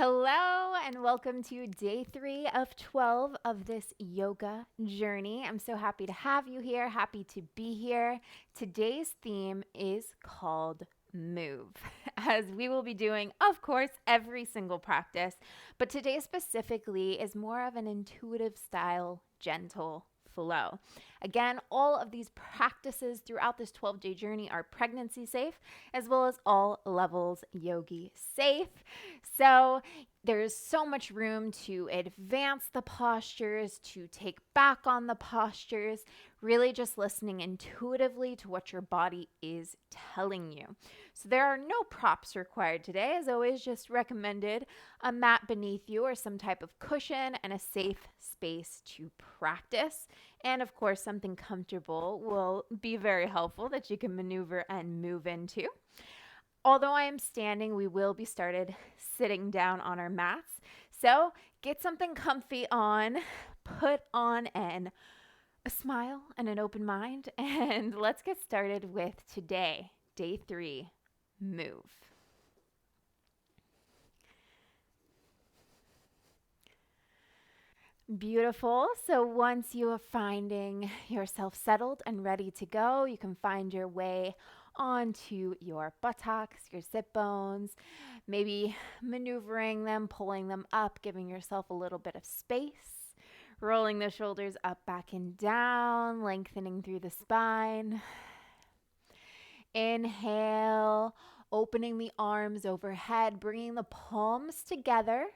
Hello and welcome to day 3 of 12 of this yoga journey. I'm so happy to have you here, happy to be here. Today's theme is called move, as we will be doing, of course, every single practice, but today specifically is more of an intuitive style, gentle flow. Again, all of these practices throughout this 12-day journey are pregnancy safe, as well as all levels yogi safe. So there's so much room to advance the postures, to take back on the postures, really just listening intuitively to what your body is telling you. So there are no props required today. As always, just recommended a mat beneath you or some type of cushion and a safe space to practice. And of course, something comfortable will be very helpful that you can maneuver and move into. Although I am standing, we will be started sitting down on our mats. So get something comfy on, put on a smile and an open mind, and let's get started with today, day 3, move. Beautiful. So once you are finding yourself settled and ready to go, you can find your way onto your buttocks, your sit bones, maybe maneuvering them, pulling them up, giving yourself a little bit of space, rolling the shoulders up, back, and down, lengthening through the spine. Inhale, opening the arms overhead, bringing the palms together.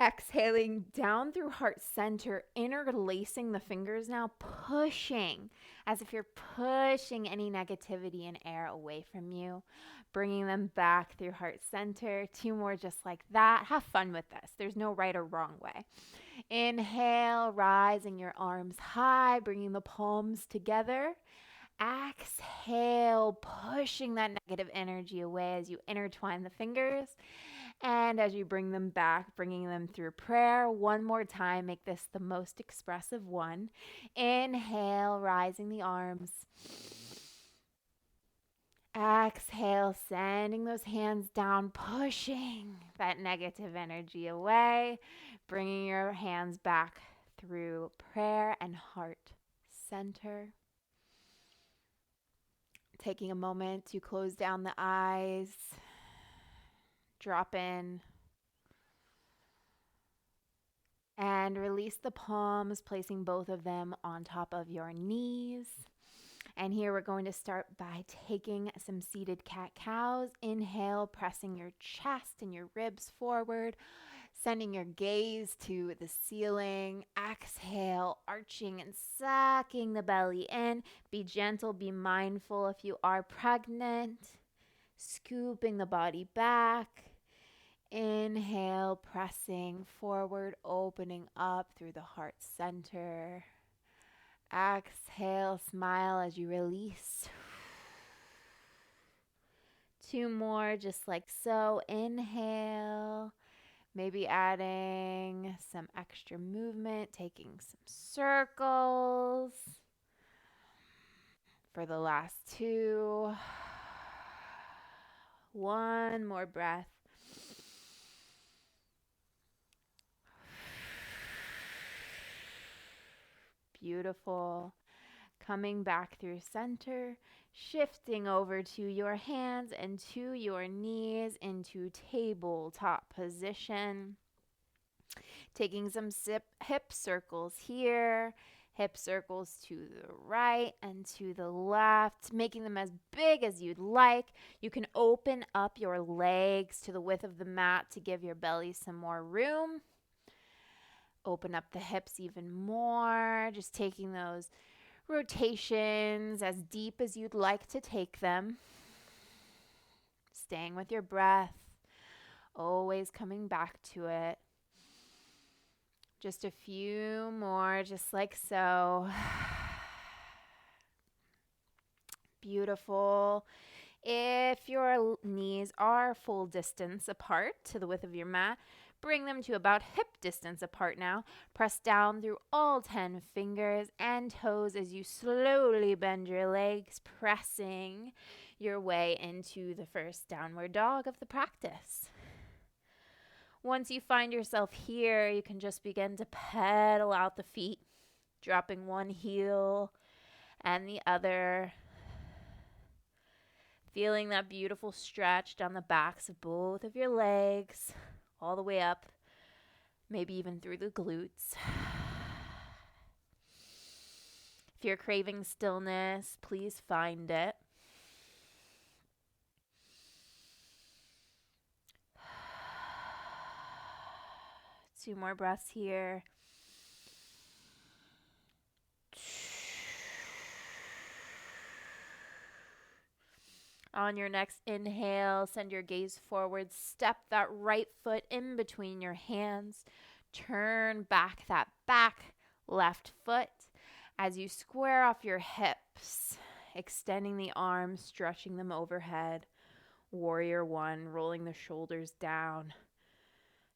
Exhaling down through heart center, interlacing the fingers now, pushing as if you're pushing any negativity and air away from you, bringing them back through heart center. 2 more just like that. Have fun with this. There's no right or wrong way. Inhale, rising your arms high, bringing the palms together. Exhale, pushing that negative energy away as you intertwine the fingers. And as you bring them back, bringing them through prayer. 1 more time, make this the most expressive one. Inhale, rising the arms. Exhale, sending those hands down, pushing that negative energy away, bringing your hands back through prayer and heart center. Taking a moment to close down the eyes. Drop in and release the palms, placing both of them on top of your knees. And here we're going to start by taking some seated cat-cows. Inhale, pressing your chest and your ribs forward, sending your gaze to the ceiling. Exhale, arching and sucking the belly in. Be gentle, be mindful if you are pregnant. Scooping the body back. Inhale, pressing forward, opening up through the heart center. Exhale, smile as you release. 2 more, just like so. Inhale, maybe adding some extra movement, taking some circles. For the last 2. 1 more breath. Beautiful. Coming back through center, shifting over to your hands and to your knees into tabletop position. Taking some hip circles here, hip circles to the right and to the left, making them as big as you'd like. You can open up your legs to the width of the mat to give your belly some more room. Open up the hips even more, just taking those rotations as deep as you'd like to take them. Staying with your breath, always coming back to it. Just a few more, just like so. Beautiful. If your knees are full distance apart to the width of your mat, bring them to about hip distance apart now. Press down through all 10 fingers and toes as you slowly bend your legs, pressing your way into the first downward dog of the practice. Once you find yourself here, you can just begin to pedal out the feet, dropping one heel and the other. Feeling that beautiful stretch down the backs of both of your legs, all the way up, maybe even through the glutes. If you're craving stillness, please find it. Two more breaths here. On your next inhale, send your gaze forward. Step that right foot in between your hands. Turn back that back left foot as you square off your hips, extending the arms, stretching them overhead. Warrior one, rolling the shoulders down,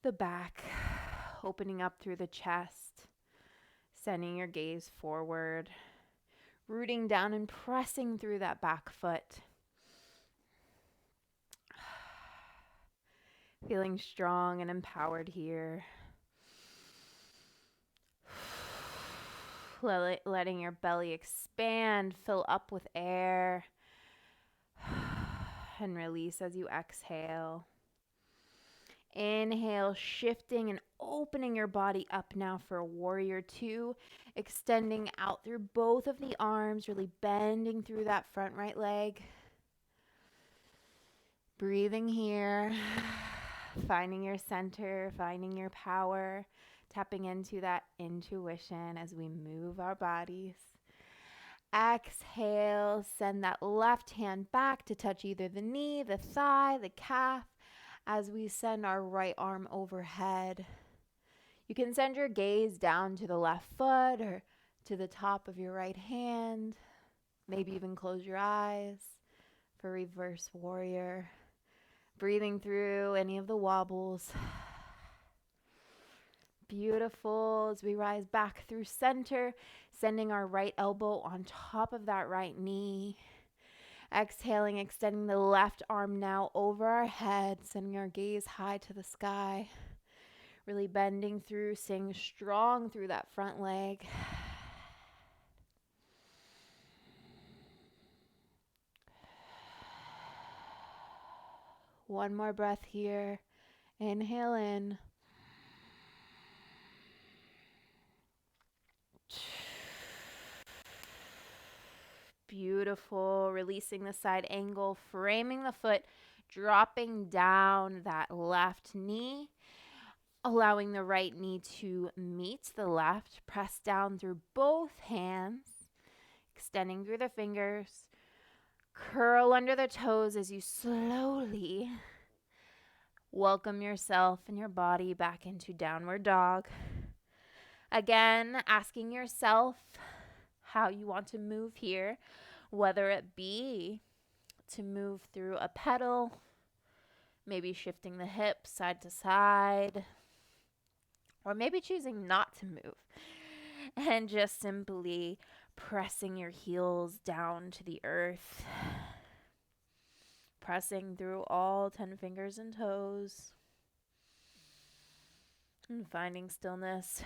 the back, opening up through the chest, sending your gaze forward, rooting down and pressing through that back foot. Feeling strong and empowered here. Letting your belly expand, fill up with air, and release as you exhale. Inhale, shifting and opening your body up now for warrior two, extending out through both of the arms, really bending through that front right leg. Breathing here, finding your center, finding your power, tapping into that intuition as we move our bodies. Exhale, send that left hand back to touch either the knee, the thigh, the calf, as we send our right arm overhead. You can send your gaze down to the left foot or to the top of your right hand. Maybe even close your eyes for reverse warrior. Breathing through any of the wobbles. Beautiful. As we rise back through center, sending our right elbow on top of that right knee. Exhaling, extending the left arm now over our head, sending our gaze high to the sky. Really bending through, staying strong through that front leg. One more breath here. Inhale in. Beautiful. Releasing the side angle, framing the foot, dropping down that left knee, allowing the right knee to meet the left. Press down through both hands, extending through the fingers. Curl under the toes as you slowly welcome yourself and your body back into downward dog. Again, asking yourself how you want to move here, whether it be to move through a pedal, maybe shifting the hips side to side, or maybe choosing not to move and just simply pressing your heels down to the earth, pressing through all 10 fingers and toes, and finding stillness.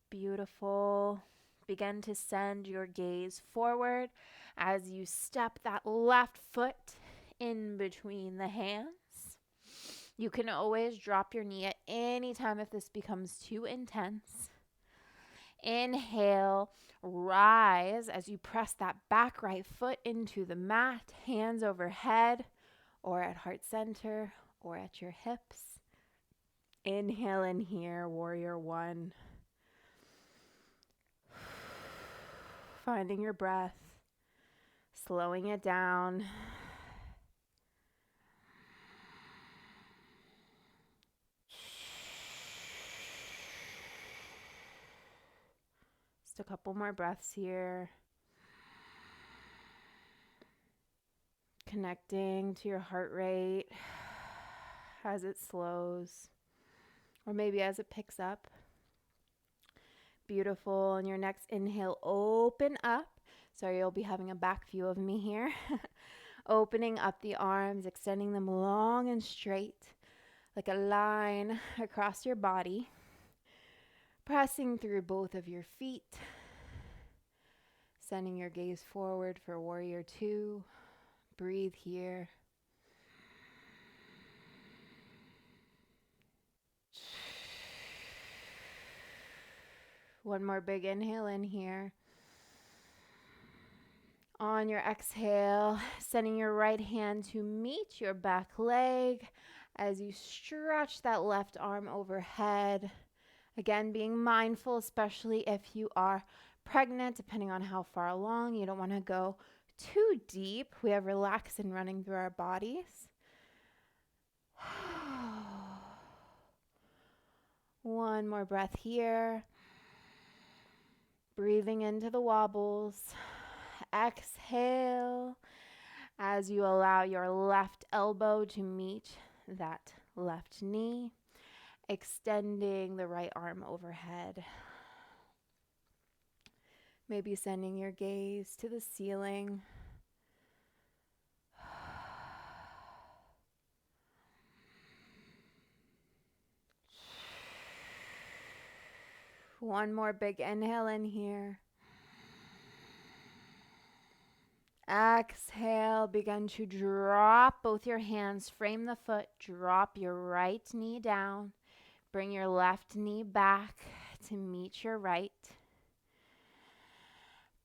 Beautiful. Begin to send your gaze forward as you step that left foot in between the hands. You can always drop your knee at any time if this becomes too intense. Inhale, rise as you press that back right foot into the mat, hands overhead or at heart center or at your hips. Inhale in here, warrior one. Finding your breath, slowing it down. Just a couple more breaths here. Connecting to your heart rate as it slows, or maybe as it picks up. Beautiful. On your next inhale, open up. Sorry, you'll be having a back view of me here. Opening up the arms, extending them long and straight, like a line across your body. Pressing through both of your feet. Sending your gaze forward for warrior two. Breathe here. One more big inhale in here. On your exhale, sending your right hand to meet your back leg as you stretch that left arm overhead. Again, being mindful, especially if you are pregnant, depending on how far along. You don't want to go too deep. We have relaxin running through our bodies. One more breath here. Breathing into the wobbles. Exhale as you allow your left elbow to meet that left knee, extending the right arm overhead. Maybe sending your gaze to the ceiling. One more big inhale in here. Exhale, begin to drop both your hands, frame the foot, drop your right knee down, bring your left knee back to meet your right.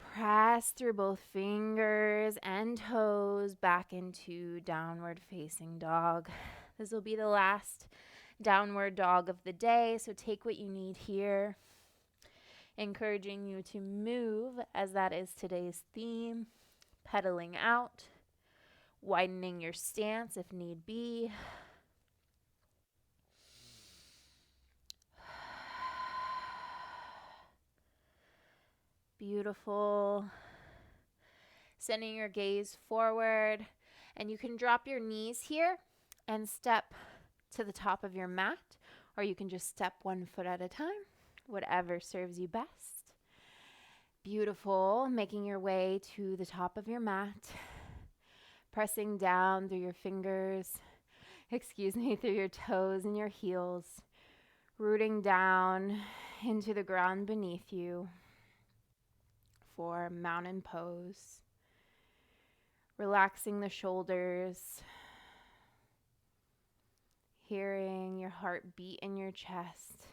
Press through both fingers and toes back into downward facing dog. This will be the last downward dog of the day, so take what you need here. Encouraging you to move, as that is today's theme. Pedaling out, widening your stance if need be. Beautiful. Sending your gaze forward, and you can drop your knees here and step to the top of your mat, or you can just step one foot at a time, whatever serves you best. Beautiful. Making your way to the top of your mat, pressing down through your fingers, through your toes and your heels, rooting down into the ground beneath you for mountain pose. Relaxing the shoulders, hearing your heart beat in your chest.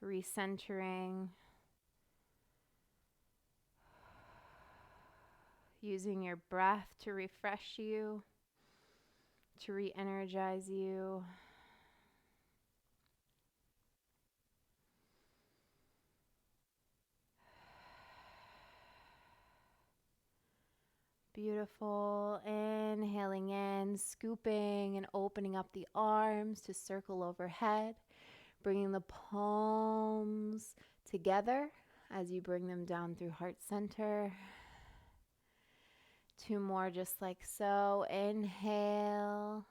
Recentering, using your breath to refresh you, to re-energize you. Beautiful. Inhaling in, scooping and opening up the arms to circle overhead, bringing the palms together as you bring them down through heart center. Two more just like so. Inhale.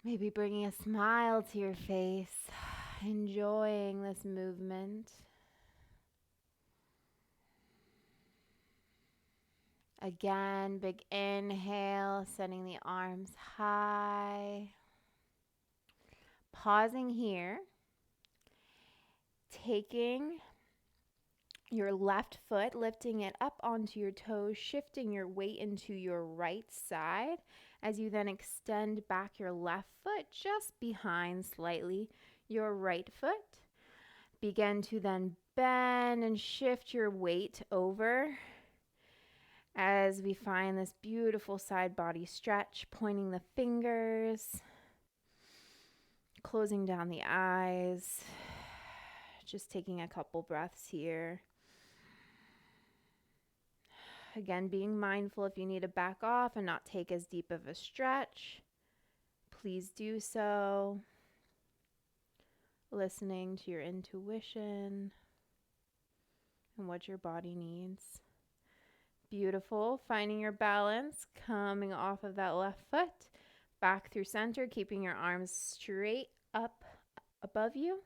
Maybe bringing a smile to your face, enjoying this movement. Again, big inhale, sending the arms high. Pausing here, taking your left foot, lifting it up onto your toes, shifting your weight into your right side as you then extend back your left foot just behind slightly your right foot. Begin to then bend and shift your weight over as we find this beautiful side body stretch, pointing the fingers, closing down the eyes, just taking a couple breaths here. Again, being mindful if you need to back off and not take as deep of a stretch, please do so. Listening to your intuition and what your body needs. Beautiful. Finding your balance, coming off of that left foot, back through center, keeping your arms straight up above you.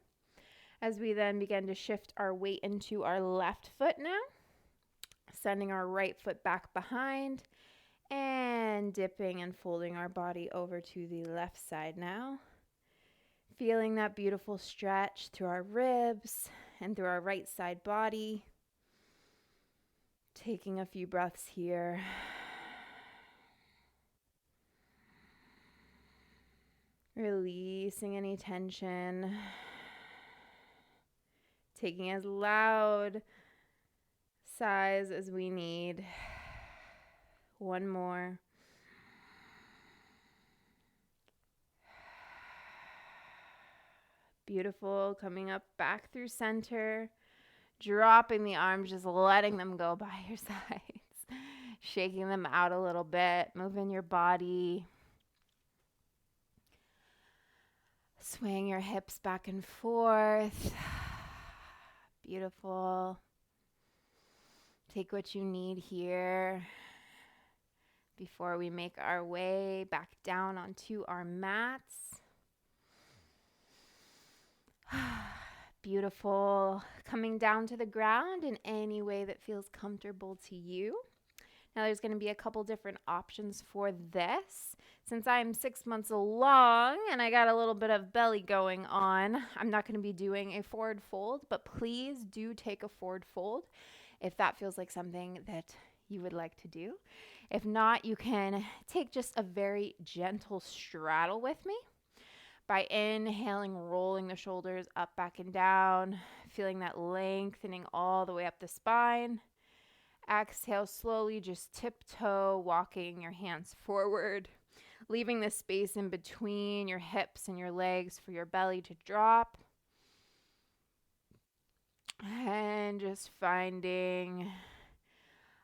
As we then begin to shift our weight into our left foot now, sending our right foot back behind and dipping and folding our body over to the left side now. Feeling that beautiful stretch through our ribs and through our right side body. Taking a few breaths here. Releasing any tension. Taking as loud sighs as we need. One more. Beautiful. Coming up back through center. Dropping the arms, just letting them go by your sides. Shaking them out a little bit. Moving your body. Swaying your hips back and forth. Beautiful. Take what you need here before we make our way back down onto our mats. Beautiful. Coming down to the ground in any way that feels comfortable to you. Now there's going to be a couple different options for this. Since I'm 6 months along and I got a little bit of belly going on, I'm not going to be doing a forward fold, but please do take a forward fold if that feels like something that you would like to do. If not, you can take just a very gentle straddle with me by inhaling, rolling the shoulders up, back, and down, feeling that lengthening all the way up the spine. Exhale slowly, just tiptoe, walking your hands forward, leaving the space in between your hips and your legs for your belly to drop. And just finding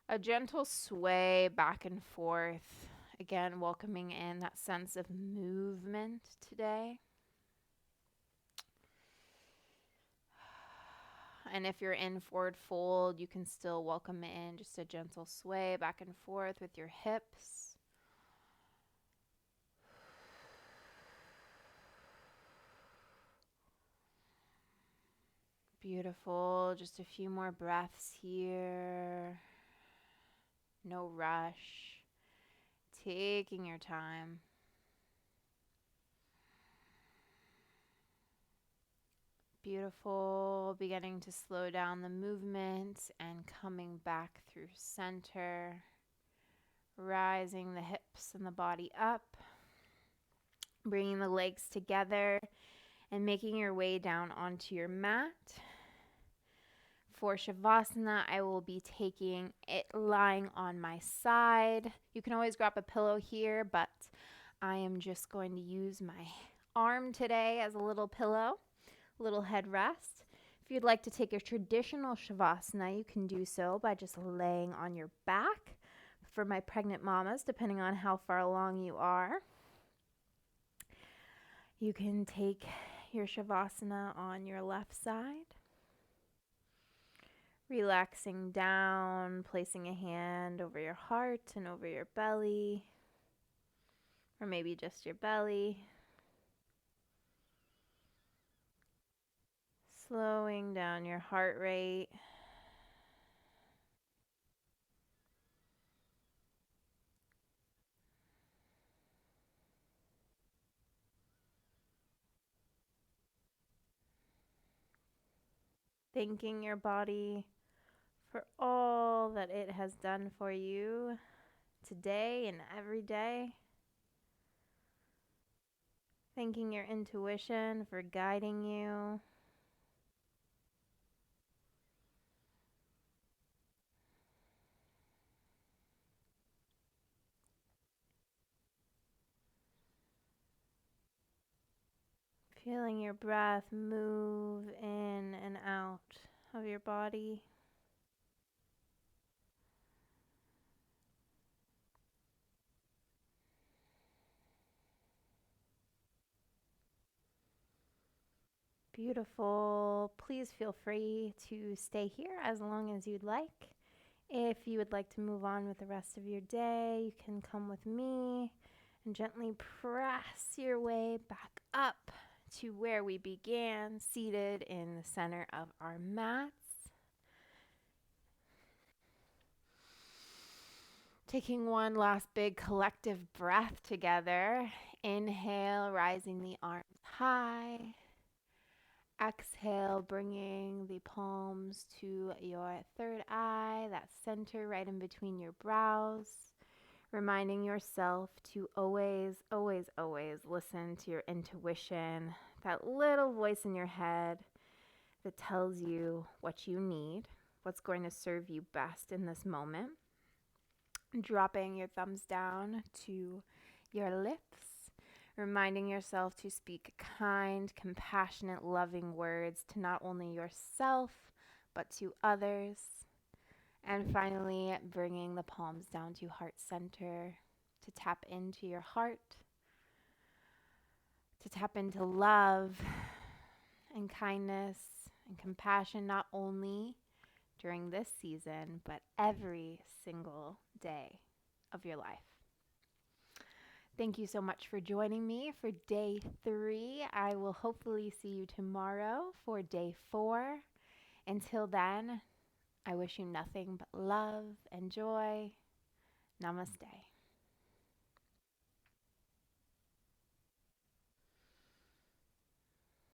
a gentle sway back and forth. Again, welcoming in that sense of movement today. And if you're in forward fold, you can still welcome in just a gentle sway back and forth with your hips. Beautiful. Just a few more breaths here. No rush. Taking your time. Beautiful. Beginning to slow down the movement and coming back through center. Rising the hips and the body up. Bringing the legs together and making your way down onto your mat. For Shavasana, I will be taking it lying on my side. You can always grab a pillow here, but I am just going to use my arm today as a little pillow, little headrest. If you'd like to take a traditional Shavasana, you can do so by just laying on your back. For my pregnant mamas, depending on how far along you are, you can take your Shavasana on your left side. Relaxing down, placing a hand over your heart and over your belly, or maybe just your belly. Slowing down your heart rate. Thanking your body for all that it has done for you today and every day. Thanking your intuition for guiding you. Feeling your breath move in and out of your body. Beautiful. Please feel free to stay here as long as you'd like. If you would like to move on with the rest of your day, you can come with me and gently press your way back up to where we began, seated in the center of our mats. Taking one last big collective breath together. Inhale, rising the arms high. Exhale, bringing the palms to your third eye, that center right in between your brows. Reminding yourself to always, always, always listen to your intuition, that little voice in your head that tells you what you need, what's going to serve you best in this moment. Dropping your thumbs down to your lips, reminding yourself to speak kind, compassionate, loving words to not only yourself, but to others. And finally, bringing the palms down to heart center to tap into your heart, to tap into love and kindness and compassion, not only during this season, but every single day of your life. Thank you so much for joining me for day 3. I will hopefully see you tomorrow for day 4. Until then, I wish you nothing but love and joy. Namaste.